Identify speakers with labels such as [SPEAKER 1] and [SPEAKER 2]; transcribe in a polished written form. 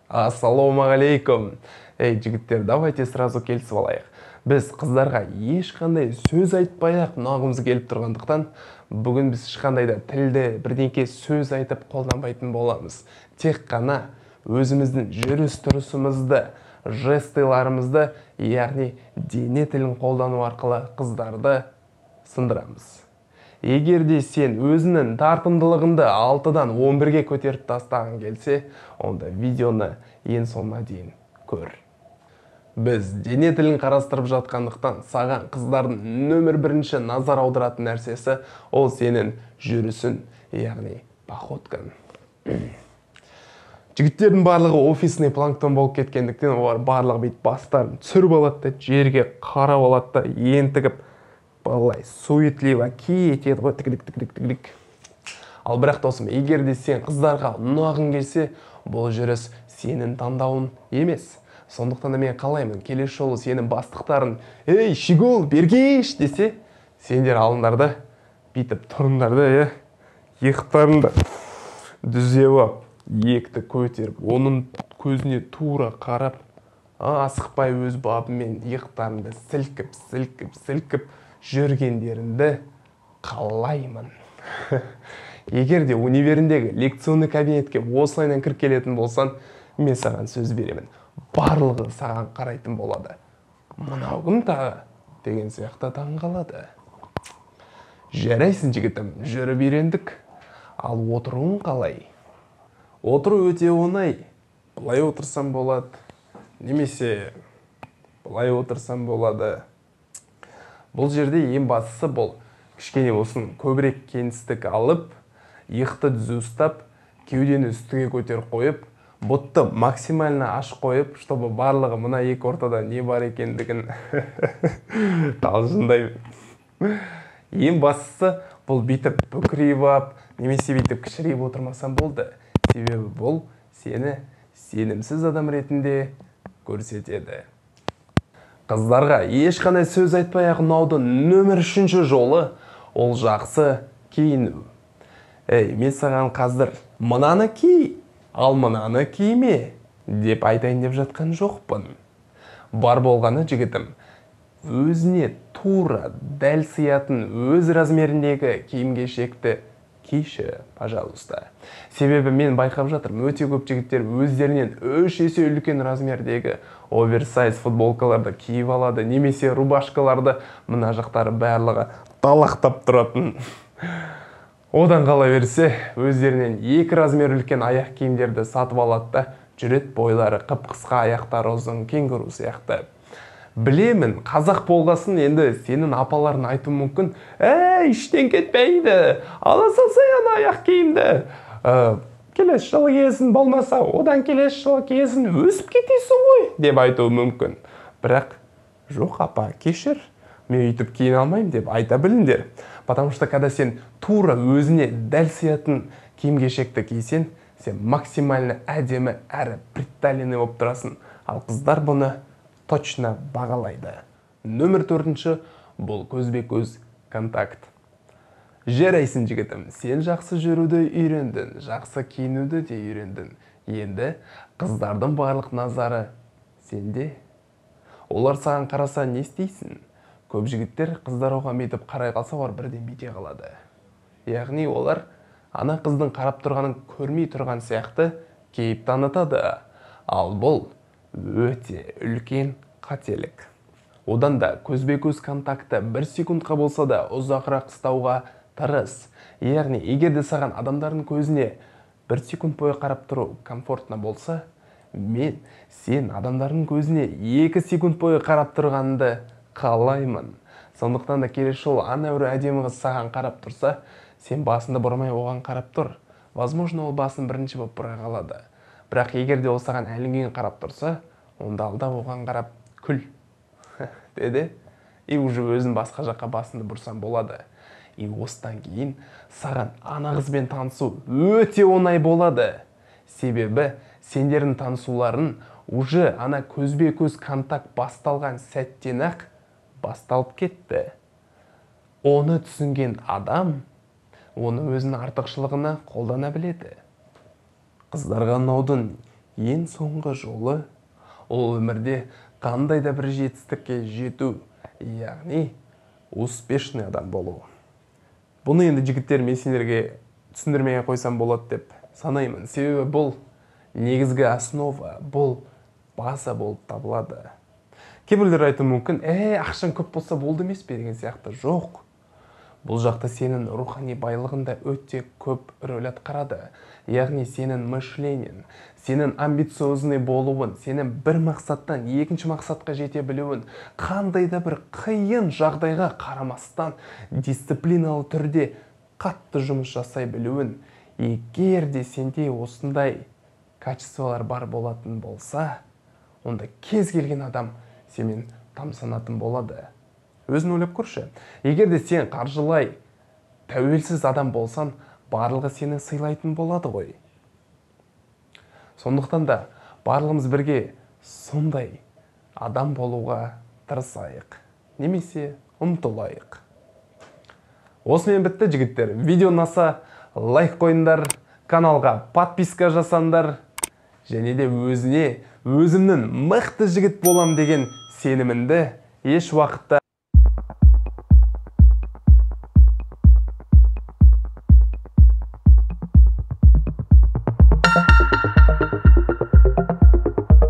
[SPEAKER 1] Ассалаумағалейкум. Эй, жігіттер, давайте сразу келісіп алайық. Біз қыздарға ешқандай сөз айтпай-ақ ұнағымыз келіп тұрғандықтан, бүгін біз ешқандай да тілді бірдеңке сөз айтып қолданбайтын боламыз. Тек қана өзіміздің жүріс-тұрысымызды, жестыларымызды, яғни дене тілін қолдану арқылы қыздарды сындырамыз. Егер де сен өзінің тартымдылығыңды 6-дан 11-ге көтеріп тастаған келсе, онда видеоны ең соңына дейін көр. Біз дене тілін қарастырып жатқандықтан, саған қыздардың нөмір бірінші назар аударатын нәрсесі ол сенің жүрісің, яғни походкаң. Жігіттердің барлығы офисный планктон болып кеткендіктен, олар барлығы бейт бастарын түсіріп алады, жерге қарап алады, ентігіп балай суетливо кетеді ғой, тігілік. Ал бірақ досым, егер де сен қыздарға ұнағың келсе, бұл жүріс сенің таңдауың емес. Сондықтан да мен қалаймын, келесі жолы сенің бастықтарын «Ей, Шигол, бергеш!» десе, сендер алыңдарды, бүйтіп тұрыңдарды, иықтарыңды дүзеп ап, иекті көтеріп, оның көзіне тура қарап, асықпай өз бабымен иықтарыңды сілкіп жүргендеріңді қалаймын. Егер де универіндегі лекционный кабинетке осылайнан кіріп келетін болсан, мен саған сөз беремін. Барлығы саған қарайтын болады. Мынау кім тағы? Деген сияқты таңғалады. Жарайсың жігітім, жүріп үйрендік. Ал отыруың қалай? Отыру өте оңай. Былай отырсам болады. Немесе былай отырсам болады. Бұл жерде ең бастысы бұл кішкене болсын көбірек кеңістік алып, иықты түзу ұстап, кеудені үстіңе көтер қойып, бұтты максимально ашық қойып, чтобы барлығы мына екі ортада не бар екендігін талжындай. Ең бастысы бұл бүйтіп бүкірейіп ап, немесе бүйтіп кішірейіп отырмасан болды. Себебі бұл сені сенімсіз адам ретінде көрсетеді. Қыздарға ешқандай сөз айтпай-ақ ұнаудың нөмір 3-ші жолы ол жақсы киіну. Ей, мен саған қазір мынаны ки, ал мынаны киме деп айтайын деп жатқан жоқпын. Бар болғаны жігітім, өзіне тура дәл сиятын өз размеріндегі киім-кешекті киші, пожалуйста. Себебі мен байқап жатырмын, өте көп жігіттер өздерінен 3 есе үлкен размердегі оверсайз футболкаларды киіп алады, немесе рубашкаларды мына жақтары барлығы талақтап тұратын. Одан қала берсе, өздерінен 2 размер үлкен аяқ киімдерді сатып алады да, жүрет бойлары қып-қысқа, аяқтары ұзын, кенгуру сияқты. Білемін, қазақ болғасын енді сенің апаларын айту мүмкін. Іштен кетпейді, ала салсай аяқ киімді. Келесі жылы киесің, болмаса, одан келесі жылы киесің, өсіп кетесің ғой, деп айту мүмкін. Бірақ, жоқ апа, кешір, мен үйтіп киін алмайым деп айта біліңдер. Потому что, когда сен тура өзіне дәл сиятын киім-кешекті кисен, сен максимально әдемі әрі приталенный болып тұрасың. Ал қыздар бұны точно бағалайды. Нөмір 4-ші бұл көзбе-көз контакт. Жарайсың жігітім, сен жақсы жүруді үйрендің, жақсы киінуді де үйрендің. Енді қыздардың барлық назары сенде. Олар саған қараса не істейсің? Көп жігіттер қыздар оған бүйтіп қарай қалса, олар бірден бүйте қалады. Яғни олар ана қыздың қарап тұрғанын көрмей тұрған сияқты кейіп танытады. Ал бұл өте үлкен қателік. Одан да көзбе-көз контакты 1 секундқа болса да ұзақырақ ұстауға тырыс. Яғни, егер де саған адамдардың көзіне 1 секунд бойы қарап тұру комфортна болса, мен сен адамдардың көзіне 2 секунд бойы қарап тұрғанды қалаймын. Сондықтан да келесі жолы ана бір әдемі қыз саған қарап тұрса, сен басыңды бұрмай оған қарап тұр. Возможно, ол басын бірінші болып бұра қалады. Бірақ егер де ол саған әлінген қарап тұрса, онда алда оған қарап күл. Деді, уже өзін басқа жаққа басынды бұрсан болады. Осыдан кейін саған ана қызбен танысу өте оңай болады. Себебі сендердің танысуларын уже ана көзбе-көз контакт басталған сәттен-ақ басталып кетті. Оны түсінген адам, оны өзінің артықшылығына қолдана біледі. Қыздарға ұнаудың ең соңғы жолы ол өмірде қандай да бір жетістікке жету, яғни успешный адам болу. Бұны енді жігіттер мен сендерге түсіндірмей қойсам болады деп санаймын. Себебі бұл негізгі основа, бұл база болып табылады. Кейбіреулер айтуы мүмкін, ақшаң көп болса болды емес пе деген сияқты. Жоқ. Бұл жақта сенің рухани байлығында өте көп рөл атқарады. Яғни сенің мышлениең, сенің амбициозный болуын, сенің бір мақсаттан екінші мақсатқа жете білуін, қандай да бір қиын жағдайға қарамастан дисциплиналы түрде қатты жұмыс жасай білуін, егер де сенде осындай качестволар бар болатын болса, онда кез келген адам сенен тамсанатын болады. Өзін ойлап көрші. Егер де сен қаржылай тәуелсіз адам болсан, барлығы сені сыйлайтын болады ғой. Сондықтан да барлығымыз бірге сондай адам болуға тырысайық, немесе ұмтылайық. Осымен бітті жігіттер. Видео ұнаса лайк қойыңдар, каналға подписка жасаңдар, және де өзімнің мықты жігіт болам деген сенімімді еш уақытта